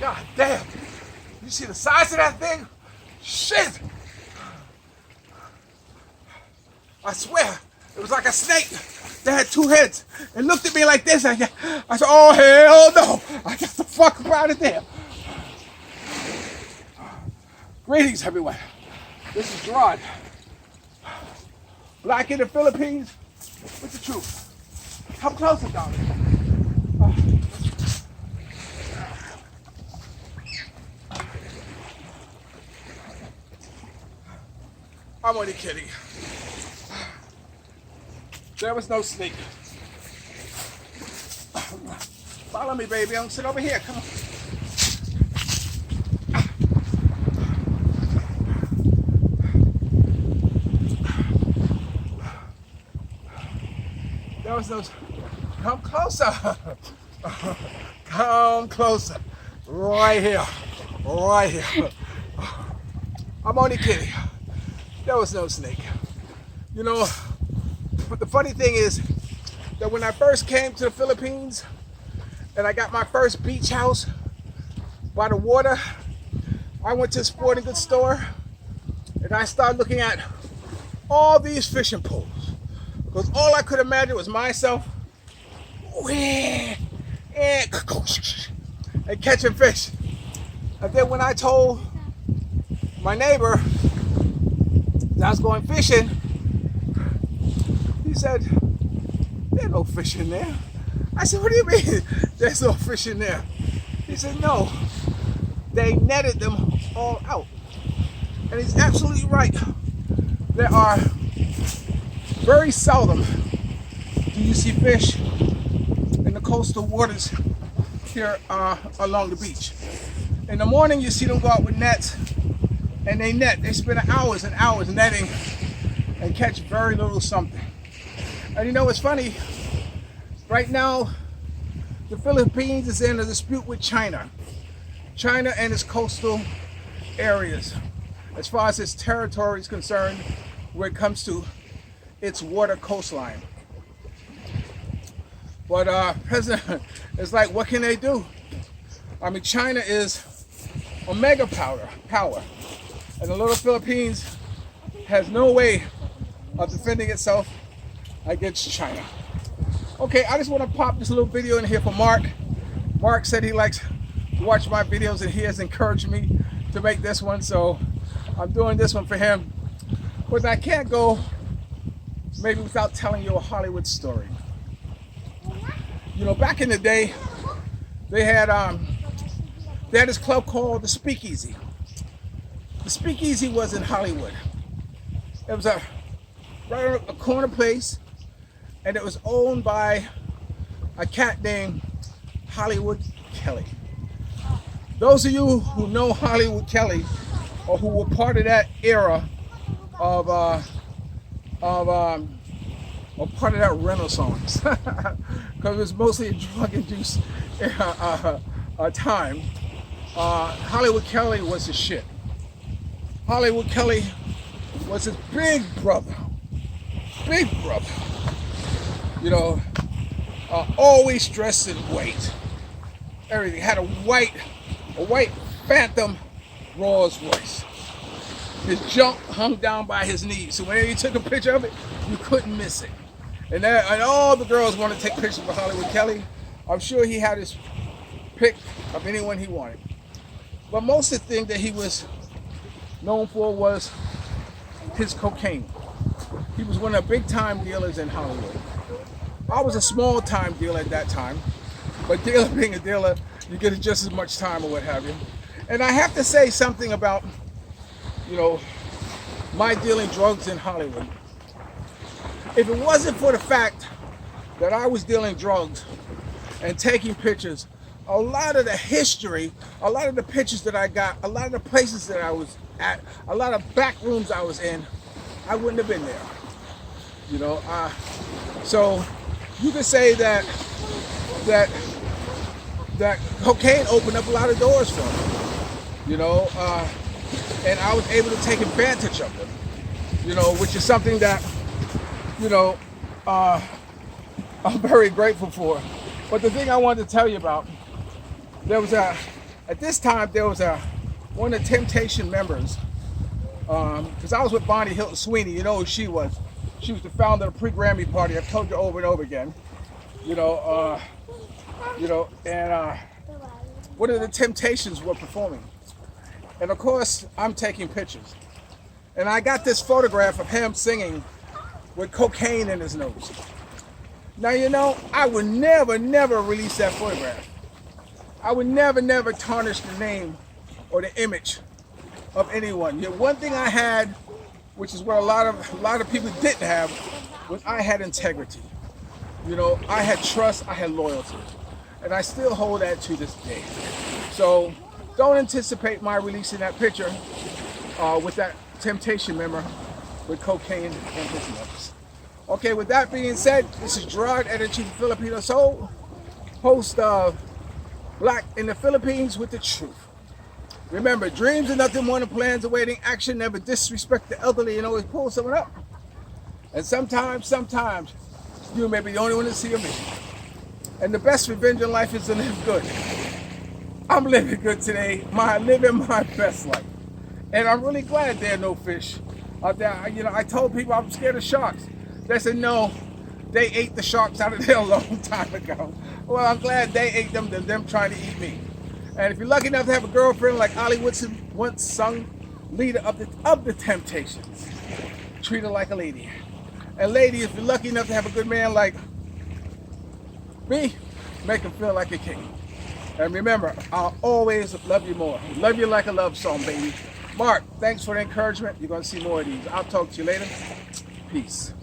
God damn. You see the size of that thing? Shit. I swear, it was like a snake that had two heads and looked at me like this. I said, oh, hell no. I got the fuck out of there. Greetings, everyone. This is Gerard. Black in the Philippines with the truth. Come closer, darling. I'm only kidding. There was no snake. Follow me, baby. I'm sit over here. Come on. There was no. Come closer. Come closer. Right here. Right here. I'm only kidding. There was no snake. You know, but the funny thing is that when I first came to the Philippines and I got my first beach house by the water, I went to a sporting goods store and I started looking at all these fishing poles. Because all I could imagine was myself and catching fish. And then when I told my neighbor I was going fishing, he said, there's no fish in there. I said, what do you mean there's no fish in there? He said, no, they netted them all out. And he's absolutely right. There are very seldom do you see fish in the coastal waters here along the beach. In the morning, you see them go out with nets, and they net. They spend hours and hours netting and catch very little something. And you know what's funny? Right now, the Philippines is in a dispute with China. China and its coastal areas, as far as its territory is concerned, when it comes to its water coastline. But President, it's like, what can they do? I mean, China is a mega power. And the little Philippines has no way of defending itself against China. Okay, I just want to pop this little video in here for Mark. Mark said he likes to watch my videos and he has encouraged me to make this one, so I'm doing this one for him. But I can't go maybe without telling you a Hollywood story. You know, back in the day, they had this club called the Speakeasy. The Speakeasy was in Hollywood. It was a corner place, and it was owned by a cat named Hollywood Kelly. Those of you who know Hollywood Kelly, or who were part of that era of part of that renaissance, because it was mostly a drug-induced time. Hollywood Kelly was the shit. Hollywood Kelly was his big brother. You know, always dressed in white. Everything had a white Phantom Rolls Royce. His junk hung down by his knees, so whenever you took a picture of it, you couldn't miss it. And all the girls wanted to take pictures with Hollywood Kelly. I'm sure he had his pick of anyone he wanted. But most of the thing that he was known for was his cocaine. He was one of the big time dealers in Hollywood. I was a small time dealer at that time, but being a dealer, you get just as much time or what have you. And I have to say something about, you know, my dealing drugs in Hollywood. If it wasn't for the fact that I was dealing drugs and taking pictures, a lot of the history, a lot of the pictures that I got, a lot of the places that I was at, a lot of back rooms I was in, I wouldn't have been there. You know, so you could say that cocaine opened up a lot of doors for me. You know, and I was able to take advantage of them. You know, which is something that, you know, I'm very grateful for. But the thing I wanted to tell you about, there was a At this time, there was one of the Temptation members, because I was with Bonnie Hilton Sweeney. You know who she was. She was the founder of the pre-Grammy party. I've told you over and over again. And one of the Temptations were performing. And of course, I'm taking pictures. And I got this photograph of him singing with cocaine in his nose. Now, I would never release that photograph. I would never tarnish the name or the image of anyone. One thing I had, which is what a lot of people didn't have, was I had integrity. I had trust, I had loyalty. And I still hold that to this day. So don't anticipate my releasing that picture with that Temptation member with cocaine in his nose. Okay, with that being said, this is Gerard, editor-in-chief of Filipino Soul, host of Black in the Philippines with the Truth. Remember, dreams are nothing more than plans awaiting action. Never disrespect the elderly and always pull someone up. And sometimes, you may be the only one to see a mission. And the best revenge in life is to live good. I'm living good today. Living my best life. And I'm really glad there are no fish out there. I told people I'm scared of sharks. They said no, they ate the sharks out of there a long time ago. Well, I'm glad they ate them than them trying to eat me. And if you're lucky enough to have a girlfriend like Ollie Woodson once sung, leader of the Temptations, treat her like a lady. And lady, if you're lucky enough to have a good man like me, make him feel like a king. And remember, I'll always love you more. Love you like a love song, baby. Mark, thanks for the encouragement. You're going to see more of these. I'll talk to you later. Peace.